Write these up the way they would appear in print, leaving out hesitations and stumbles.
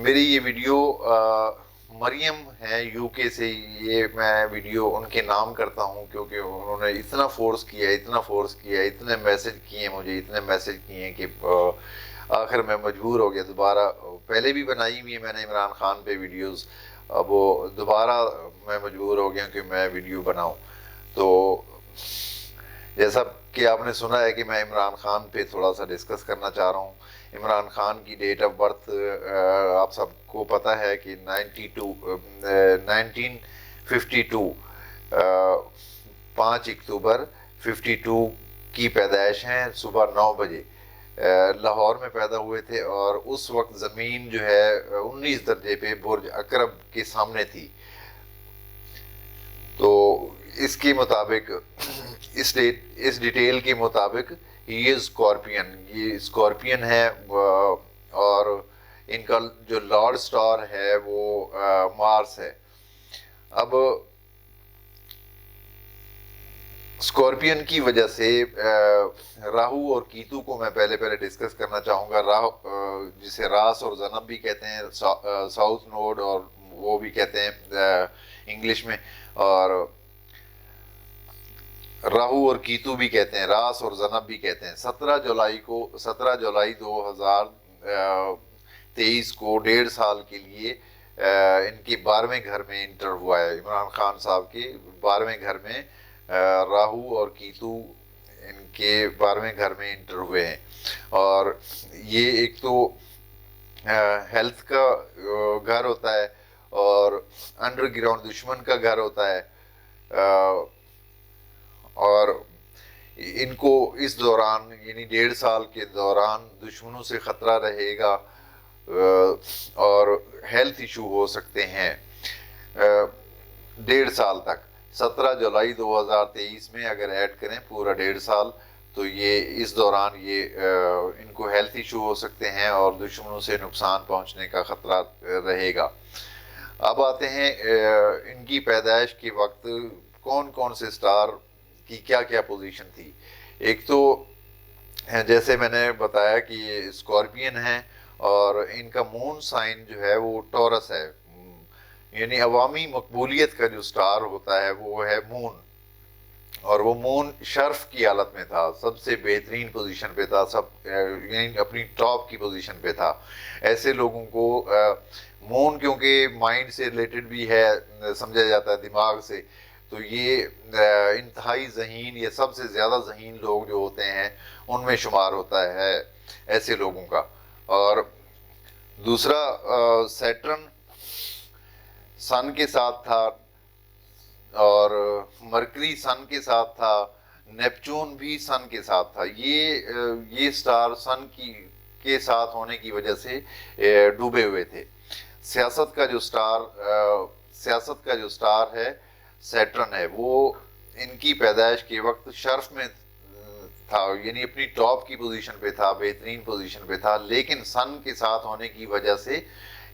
میری یہ ویڈیو مریم ہیں یو کے سے، یہ میں ویڈیو ان کے نام کرتا ہوں کیونکہ انہوں نے اتنا فورس کیا، اتنے میسج کیے مجھے، اتنے میسج کیے کہ آخر میں مجبور ہو گیا دوبارہ. پہلے بھی بنائی ہوئی ہے میں نے عمران خان پہ ویڈیوز، اب وہ دوبارہ میں مجبور ہو گیا کہ میں ویڈیو بناؤں. تو جیسا کہ آپ نے سنا ہے کہ میں عمران خان پہ تھوڑا سا ڈسکس کرنا چاہ رہا ہوں. عمران خان کی ڈیٹ آف برتھ آپ سب کو پتہ ہے کہ 1952 5 اکتوبر 52 کی پیدائش ہیں. صبح 9 بجے لاہور میں پیدا ہوئے تھے، اور اس وقت زمین جو ہے 19 درجے پہ برج عقرب کے سامنے تھی. تو اس کے مطابق اس ڈیٹیل کے مطابق یہ اسکارپین، یہ اسکارپین ہے، اور ان کا جو لارڈ سٹار ہے وہ مارس ہے. اب اسکارپین کی وجہ سے راہو اور کیتو کو میں پہلے ڈسکس کرنا چاہوں گا. راہو جسے راس اور زنب بھی کہتے ہیں، ساؤتھ نوڈ اور وہ بھی کہتے ہیں انگلش میں، اور راہو اور کیتو بھی کہتے ہیں، راس اور زنب بھی کہتے ہیں. 17 جولائی 2023 کو 1.5 سال کے لیے ان کے 12ویں گھر میں انٹر ہوا ہے. عمران خان صاحب کے 12ویں گھر میں راہو اور کیتو ان کے 12ویں گھر میں انٹر ہوئے ہیں. اور یہ ایک تو ہیلتھ کا گھر ہوتا ہے، اور انڈر گراؤنڈ دشمن کا گھر ہوتا ہے، اور ان کو اس دوران یعنی 1.5 سال کے دوران دشمنوں سے خطرہ رہے گا، اور ہیلتھ ایشو ہو سکتے ہیں 1.5 سال تک. 17 جولائی 2023 میں اگر ایڈ کریں پورا 1.5 سال، تو یہ اس دوران یہ ان کو ہیلتھ ایشو ہو سکتے ہیں اور دشمنوں سے نقصان پہنچنے کا خطرہ رہے گا. اب آتے ہیں ان کی پیدائش کے وقت کون کون سے سٹار کی کیا کیا پوزیشن تھی. ایک تو جیسے میں نے بتایا کہ یہ اسکارپین ہیں، اور ان کا مون سائن جو ہے وہ ٹورس ہے. یعنی عوامی مقبولیت کا جو سٹار ہوتا ہے وہ ہے مون، اور وہ مون شرف کی حالت میں تھا، سب سے بہترین پوزیشن پہ تھا، یعنی اپنی ٹاپ کی پوزیشن پہ تھا. ایسے لوگوں کو مون کیونکہ مائنڈ سے ریلیٹڈ بھی ہے، سمجھا جاتا ہے دماغ سے، تو یہ انتہائی ذہین یا سب سے زیادہ ذہین لوگ جو ہوتے ہیں ان میں شمار ہوتا ہے ایسے لوگوں کا. اور دوسرا سیٹرن سن کے ساتھ تھا، اور مرکری سن کے ساتھ تھا، نیپچون بھی سن کے ساتھ تھا. یہ سٹار سن کے ساتھ ہونے کی وجہ سے ڈوبے ہوئے تھے. سیاست کا جو سٹار ہے سیٹرن ہے، وہ ان کی پیدائش کے وقت شرف میں تھا، یعنی اپنی ٹاپ کی پوزیشن پہ تھا، بہترین پوزیشن پہ تھا، لیکن سن کے ساتھ ہونے کی وجہ سے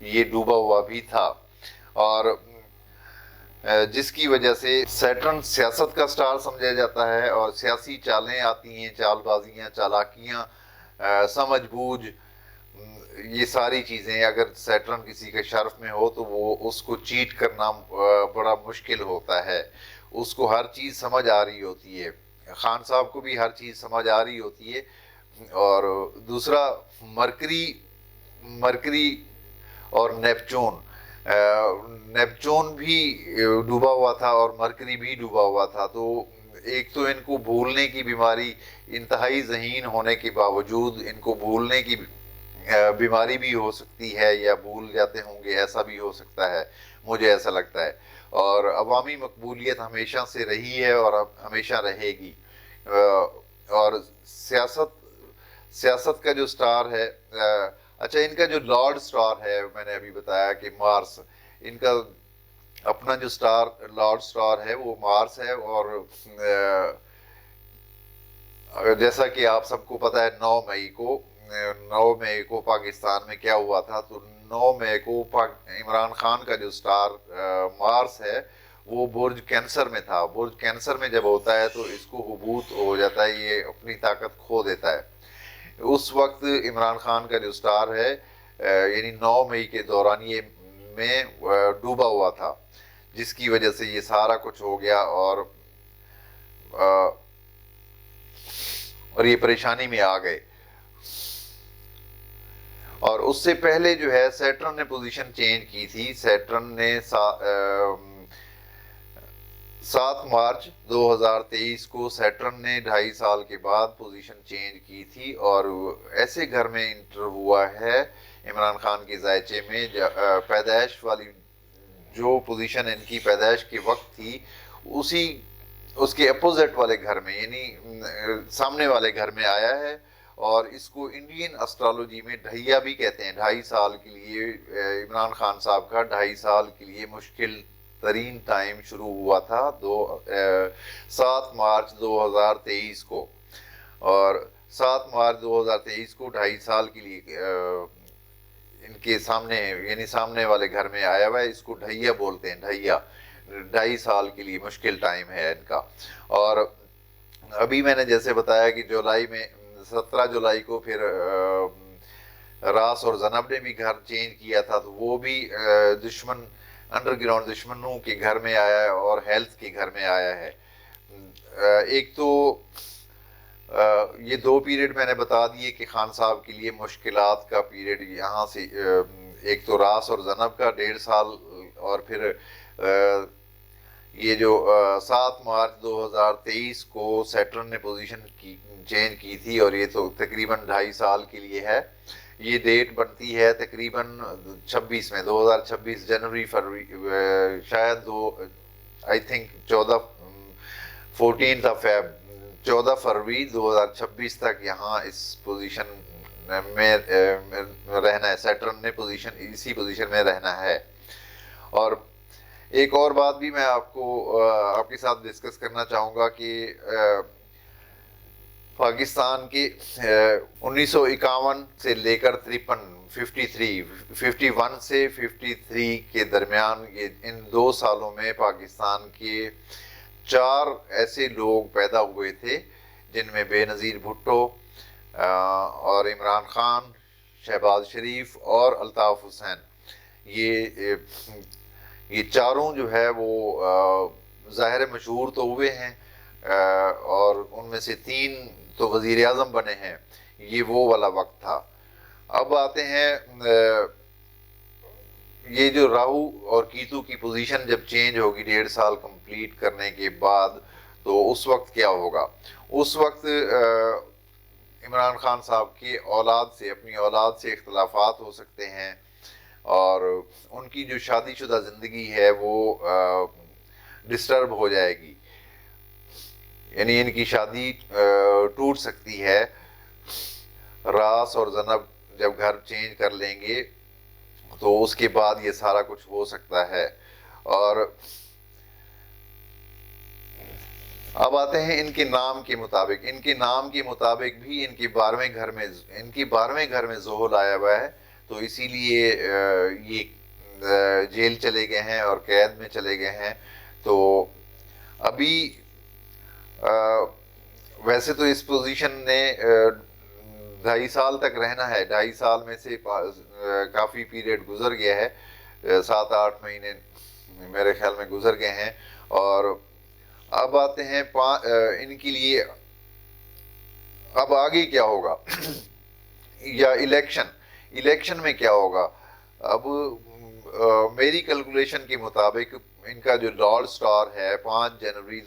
یہ ڈوبا ہوا بھی تھا. اور جس کی وجہ سے سیٹرن سیاست کا سٹار سمجھا جاتا ہے، اور سیاسی چالیں آتی ہیں، چال بازیاں، چالاکیاں، سمجھ بوجھ، یہ ساری چیزیں اگر سیٹرن کسی کے شرف میں ہو تو وہ اس کو چیٹ کرنا بڑا مشکل ہوتا ہے. اس کو ہر چیز سمجھ آ رہی ہوتی ہے، خان صاحب کو بھی ہر چیز سمجھ آ رہی ہوتی ہے. اور دوسرا مرکری اور نیپچون بھی ڈوبا ہوا تھا، اور مرکری بھی ڈوبا ہوا تھا. تو ایک تو ان کو بھولنے کی بیماری، انتہائی ذہین ہونے کے باوجود ان کو بھولنے کی بیماری بھی ہو سکتی ہے، یا بھول جاتے ہوں گے، ایسا بھی ہو سکتا ہے، مجھے ایسا لگتا ہے. اور عوامی مقبولیت ہمیشہ سے رہی ہے اور ہمیشہ رہے گی. اور سیاست کا جو سٹار ہے، اچھا ان کا جو لارڈ سٹار ہے میں نے ابھی بتایا کہ مارس، ان کا اپنا جو لارڈ سٹار ہے وہ مارس ہے. اور جیسا کہ آپ سب کو پتہ ہے 9 مئی کو پاکستان میں کیا ہوا تھا. تو 9 مئی کو عمران خان کا جو سٹار مارس ہے وہ برج کینسر میں تھا. برج کینسر میں جب ہوتا ہے تو اس کو ہبوط ہو جاتا ہے، یہ اپنی طاقت کھو دیتا ہے. اس وقت عمران خان کا جو سٹار ہے یعنی 9 مئی کے دورانیے میں ڈوبا ہوا تھا، جس کی وجہ سے یہ سارا کچھ ہو گیا اور یہ پریشانی میں آ گئے۔ اور اس سے پہلے جو ہے سیٹرن نے پوزیشن چینج کی تھی۔ سیٹرن نے 7 مارچ 2023 کو سیٹرن نے 2.5 سال کے بعد پوزیشن چینج کی تھی، اور ایسے گھر میں انٹر ہوا ہے عمران خان کے ذائچے میں پیدائش والی جو پوزیشن ان کی پیدائش کے وقت تھی اس کے اپوزٹ والے گھر میں، یعنی سامنے والے گھر میں آیا ہے، اور اس کو انڈین اسٹرالوجی میں ڈھیا بھی کہتے ہیں۔ 2.5 سال کے لیے عمران خان صاحب کا 2.5 سال کے لیے مشکل ترین ٹائم شروع ہوا تھا 7 مارچ 2023 کو، اور 7 مارچ 2023 کو 2.5 سال کے لیے ان کے سامنے یعنی سامنے والے گھر میں آیا ہوا ہے۔ اس کو ڈھیا بولتے ہیں، ڈھیا 2.5 سال کے لیے مشکل ٹائم ہے ان کا۔ اور ابھی میں نے جیسے بتایا کہ جولائی میں 17 جولائی کو پھر راس اور زنب نے بھی گھر چینج کیا تھا، تو وہ بھی انڈر گراؤنڈ دشمنوں کے گھر میں آیا ہے اور ہیلتھ کے گھر میں آیا ہے۔ ایک تو یہ 2 پیریڈ میں نے بتا دیے کہ خان صاحب کے لیے مشکلات کا پیریڈ یہاں سے، ایک تو راس اور زنب کا 1.5 سال، اور پھر یہ جو 7 مارچ 2023 کو سیٹرن نے پوزیشن چینج کی تھی، اور یہ تو تقریباً 2.5 سال کے لیے ہے۔ یہ ڈیٹ بنتی ہے تقریباً 26 میں 2026 جنوری فروری، شاید آئی تھنک 14 فروری 2026 تک یہاں اس پوزیشن میں رہنا ہے۔ سیٹرن نے اسی پوزیشن میں رہنا ہے۔ اور ایک اور بات بھی میں آپ کے ساتھ ڈسکس کرنا چاہوں گا کہ پاکستان کے 1951 سے لے کر 51 سے 53 کے درمیان ان 2 سالوں میں پاکستان کے 4 ایسے لوگ پیدا ہوئے تھے، جن میں بے نظیر بھٹو اور عمران خان، شہباز شریف اور الطاف حسین۔ یہ چاروں جو ہے وہ ظاہر مشہور تو ہوئے ہیں، اور ان میں سے 3 تو وزیر اعظم بنے ہیں۔ یہ وہ والا وقت تھا۔ اب آتے ہیں یہ جو راہو اور کیتو کی پوزیشن جب چینج ہوگی 1.5 سال کمپلیٹ کرنے کے بعد، تو اس وقت کیا ہوگا؟ اس وقت عمران خان صاحب کی اپنی اولاد سے اختلافات ہو سکتے ہیں، اور ان کی جو شادی شدہ زندگی ہے وہ ڈسٹرب ہو جائے گی، یعنی ان کی شادی ٹوٹ سکتی ہے۔ راس اور زنب جب گھر چینج کر لیں گے تو اس کے بعد یہ سارا کچھ ہو سکتا ہے۔ اور اب آتے ہیں ان کے نام کے مطابق بھی ان کے 12ویں گھر میں زحل آیا ہوا ہے، تو اسی لیے یہ جیل چلے گئے ہیں اور قید میں چلے گئے ہیں۔ تو ابھی ویسے تو اس پوزیشن نے 2.5 سال تک رہنا ہے، 2.5 سال میں سے کافی پیریڈ گزر گیا ہے، 7-8 مہینے میرے خیال میں گزر گئے ہیں۔ اور اب آتے ہیں ان کے لیے اب آگے کیا ہوگا یا الیکشن میں کیا ہوگا؟ اب میری کیلکولیشن کے مطابق ان کا جو ڈال سٹار ہے 5 جنوری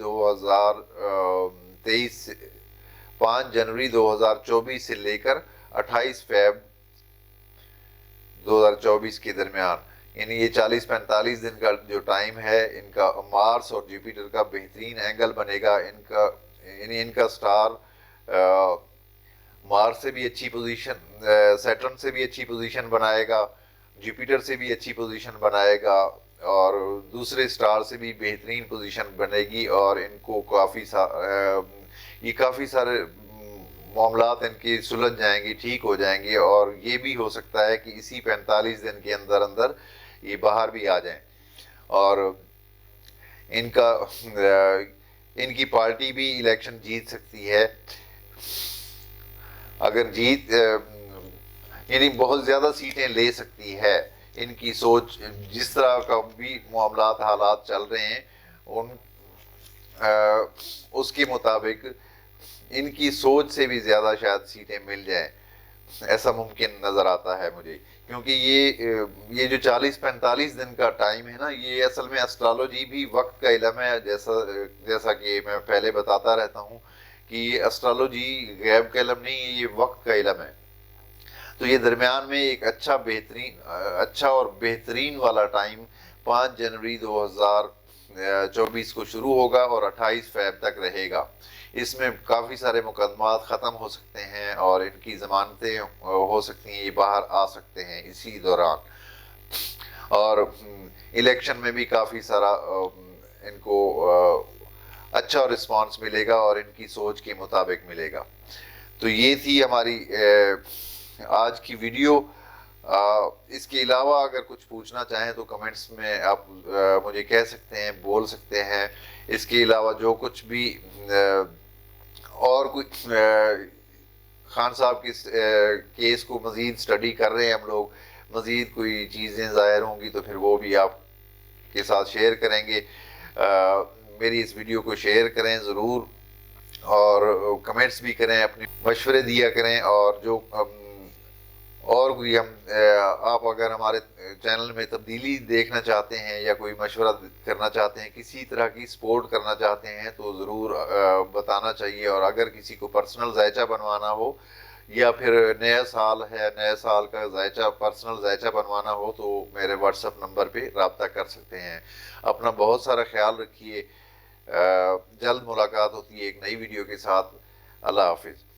2024 سے لے کر 28 فیب 2024 کے درمیان، یعنی یہ 40-45 دن کا جو ٹائم ہے، ان کا مارس اور جوپیٹر کا بہترین اینگل بنے گا۔ یعنی ان کا سٹار مارس سے بھی اچھی پوزیشن، سیٹرن سے بھی اچھی پوزیشن بنائے گا، جوپیٹر سے بھی اچھی پوزیشن بنائے گا، اور دوسرے سٹار سے بھی بہترین پوزیشن بنے گی، اور ان کو کافی سارے معاملات ان کی سلجھ جائیں گے، ٹھیک ہو جائیں گے، اور یہ بھی ہو سکتا ہے کہ اسی 45 دن کے اندر یہ باہر بھی آ جائیں، اور ان کی پارٹی بھی الیکشن جیت سکتی ہے۔ اگر یعنی بہت زیادہ سیٹیں لے سکتی ہے. ان کی سوچ جس طرح کا بھی معاملات حالات چل رہے ہیں اس کے مطابق ان کی سوچ سے بھی زیادہ شاید سیٹیں مل جائیں، ایسا ممکن نظر آتا ہے مجھے. کیونکہ یہ جو 40-45 دن کا ٹائم ہے نا، یہ اصل میں اسٹرالوجی بھی وقت کا علم ہے. جیسا کہ میں پہلے بتاتا رہتا ہوں کہ یہ اسٹرالوجی غیب کا علم نہیں ہے، یہ وقت کا علم ہے. تو یہ درمیان میں ایک اچھا اور بہترین والا ٹائم 5 جنوری 2024 کو شروع ہوگا اور 28 فیب تک رہے گا. اس میں کافی سارے مقدمات ختم ہو سکتے ہیں اور ان کی ضمانتیں ہو سکتی ہیں، یہ باہر آ سکتے ہیں اسی دوران. اور الیکشن میں بھی کافی سارا ان کو اچھا رسپانس ملے گا اور ان کی سوچ کے مطابق ملے گا. تو یہ تھی ہماری آج کی ویڈیو. اس کے علاوہ اگر کچھ پوچھنا چاہیں تو کمنٹس میں آپ مجھے کہہ سکتے ہیں، بول سکتے ہیں. اس کے علاوہ جو کچھ بھی اور کچھ خان صاحب کی کیس کو مزید سٹڈی کر رہے ہیں ہم لوگ، مزید کوئی چیزیں ظاہر ہوں گی تو پھر وہ بھی آپ کے ساتھ شیئر کریں گے. میری اس ویڈیو کو شیئر کریں ضرور اور کمنٹس بھی کریں، اپنے مشورے دیا کریں. اور کوئی آپ اگر ہمارے چینل میں تبدیلی دیکھنا چاہتے ہیں یا کوئی مشورہ کرنا چاہتے ہیں، کسی طرح کی سپورٹ کرنا چاہتے ہیں تو ضرور بتانا چاہیے. اور اگر کسی کو پرسنل ذائچہ بنوانا ہو یا پھر نیا سال ہے، نئے سال کا پرسنل ذائچہ بنوانا ہو تو میرے واٹس ایپ نمبر پہ رابطہ کر سکتے ہیں. اپنا بہت سارا خیال رکھیے. جلد ملاقات ہوتی ہے ایک نئی ویڈیو کے ساتھ. اللہ حافظ.